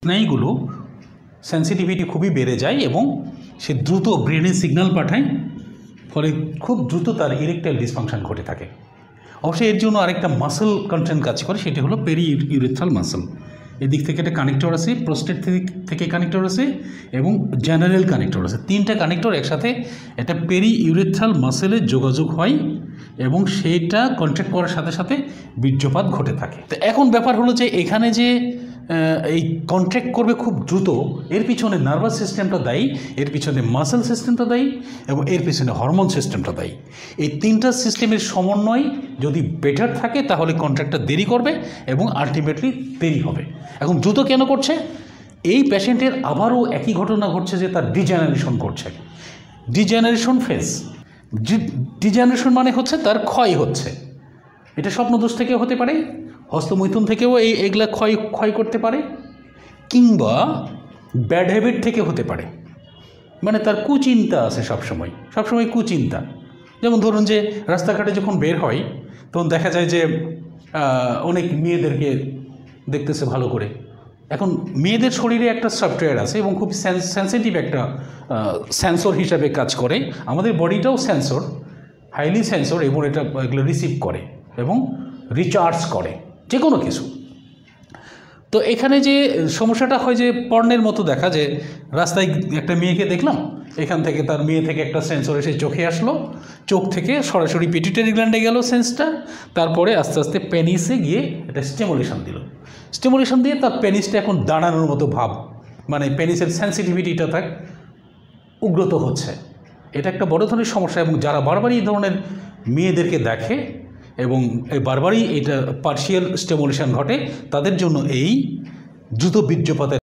স্নায়ুগুলো sensitivity খুবই বেড়ে যায় এবং সে দ্রুত ব্রেনে সিগন্যাল পাঠায়, ফলে খুব দ্রুত তার ইরেকটাইল ডিসফাংশন ঘটে থাকে। অবশ্যই এর জন্য আরেকটা মাসল কন্টেন্ট কাজ করে, সেটি হলো পেরি ইউরেথ্রাল মাসল। এদিক থেকে একটা কানেক্টর আছে, প্রোস্টেট থেকে কানেক্টর আছে এবং জেনারেল কানেক্টর আছে। তিনটা কানেক্টর একসাথে একটা পেরি ইউরেথ্রাল মাসেলে যোগাযোগ হয় এবং সেইটা কন্ট্রাক্ট করার সাথে সাথে বীর্যপাত ঘটে থাকে। তো এখন ব্যাপার হলো যে এখানে যে এই কন্ট্রাক্ট করবে খুব দ্রুত, এর পিছনে নার্ভাস সিস্টেমটা দায়ী, এর পিছনে মাসেল সিস্টেমটা দায়ী এবং এর পিছনে হরমোন সিস্টেমটা দায়ী। এই তিনটা সিস্টেমের সমন্বয় যদি বেটার থাকে তাহলে কন্ট্রাক্টটা দেরি করবে এবং আলটিমেটলি দেরি হবে। এখন দ্রুত কেন করছে? এই পেশেন্টের আবারও একই ঘটনা ঘটছে যে তার ডিজেনারেশন করছে, ডিজেনারেশন ফেজ। ডিজেনারেশন মানে হচ্ছে তার ক্ষয় হচ্ছে। এটা স্বপ্নদোষ থেকেও হতে পারে, হস্তমৈথুন থেকেও এগুলা ক্ষয় করতে পারে, কিংবা ব্যাড হ্যাবিট থেকে হতে পারে। মানে তার কুচিন্তা আছে সবসময় কুচিন্তা। যেমন ধরুন যে রাস্তাঘাটে যখন বের হয় তখন দেখা যায় যে অনেক মেয়েদেরকে দেখতেছে ভালো করে। এখন মেয়েদের শরীরে একটা সফটওয়্যার আছে এবং খুব সেন্সিটিভ একটা সেন্সর হিসাবে কাজ করে। আমাদের বডিটাও সেন্সর, হাইলি সেন্সর, এবং এগুলো রিসিভ করে এবং রিচার্জ করে যে কোনো কিছু। তো এখানে যে সমস্যাটা হয় যে পর্নের মতো দেখা, যে রাস্তায় একটা মেয়েকে দেখলাম, এখান থেকে তার মেয়ে থেকে একটা সেন্সর এসে চোখে আসলো, চোখ থেকে সরাসরি পিটুইটারি গ্ল্যান্ডে গেল সেন্সটা, তারপরে আস্তে আস্তে পেনিসে গিয়ে একটা স্টিমুলেশন দিল। স্টিমুলেশন দিয়ে তার পেনিসটা এখন দাঁড়ানোর মতো ভাব, মানে পেনিসের সেন্সিটিভিটিটা তার উগ্রত হচ্ছে। এটা একটা বড় ধরনের সমস্যা এবং যারা বারবারই এই ধরনের মেয়েদেরকে দেখে এবং বারবারই এটা পার্শিয়াল স্টিমুলেশন ঘটে, তাদের জন্য এই দ্রুত বীর্যপাতের